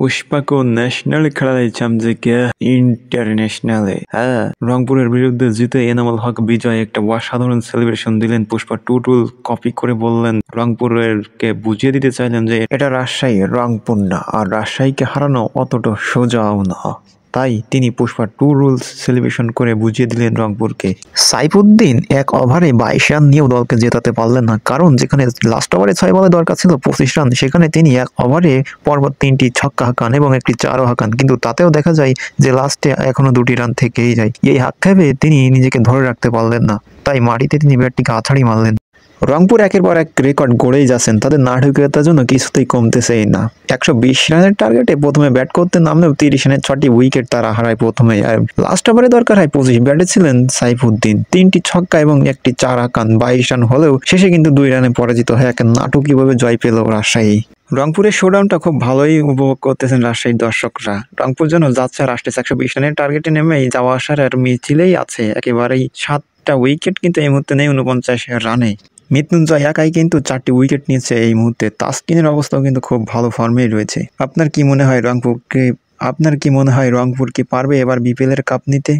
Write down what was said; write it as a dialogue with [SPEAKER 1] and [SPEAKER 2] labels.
[SPEAKER 1] পুষ্পাকে ন্যাশনালে খেলা দিচ্ছিলাম যে কে ইন্টারন্যাশনালে। হ্যাঁ, রংপুরের বিরুদ্ধে জিতে এনামুল হক বিজয় একটা অসাধারণ সেলিব্রেশন দিলেন। পুষ্পা টুটুল কপি করে বললেন, রংপুরের কে বুঝিয়ে দিতে চাইলেন যে এটা রাজশাহী, রংপুর না, আর রাজশাহীকে হারানো অতটা সোজাও না। তাই তিনি পুষ্পা টু রুলস সেলিব্রেশন করে বুঝিয়ে দিলেন রংপুরকে। সাইফুদ্দিন এক ওভারে 22 রান নিয়েও দলকে জেতাতে পারলেন না, কারণ যেখানে লাস্ট ওভারে 6 বলে দরকার ছিল 25 রান, সেখানে তিনি এক ওভারে পরপর 3টি ছক্কা হাঁকান এবং একটি চারও হাঁকান, কিন্তু তাতেও দেখা যায় যে লাস্টে এখনো 2টি রান থেকেই যায়। এই আক্ষেপে তিনি নিজেকে ধরে রাখতে পারলেন না, তাই মাটিতে তিনি ব্যাটটিকে আছাড়ি মারলেন। রংপুর একের পর এক রেকর্ড গড়েই যাচ্ছেন, তাদের নাটকীয়তার জন্য কিছুতেই কমতেছেই না। 120 রানের টার্গেটে প্রথমে ব্যাট করতে নামলেও 30 রানের 6টি উইকেট তারা হারায় প্রথমে, আর লাস্ট ওভারে দরকার হয় 25। ব্যাটে ছিলেন সাইফুদ্দিন, 3টি ছক্কা এবং একটি 4 হাঁকান। 22 রান হলেও শেষে কিন্তু 2 রানে পরাজিত হয়ে এক নাটকীয়ভাবে জয় পেল রাজশাহী। রংপুরের শোডাউনটা খুব ভালোই উপভোগ করতেছেন রাজশাহীর দর্শকরা। রংপুর যেন যাচ্ছে আর আসতেছে, 120 রানের টার্গেটে নেমেই যাওয়া আসার আর মিছিলেই আছে একেবারেই। 7টা উইকেট কিন্তু এই মুহূর্তে নেই 49 রানে। মৃত্যুঞ্জয় একাই কিন্তু 4টি উইকেট নিয়েছে এই মুহূর্তে। তাসকিনের অবস্থাও কিন্তু খুব ভালো ফর্মেই রয়েছে। আপনার কি মনে হয় রংপুর কি পারবে এবার বিপিএল এর কাপ নিতে?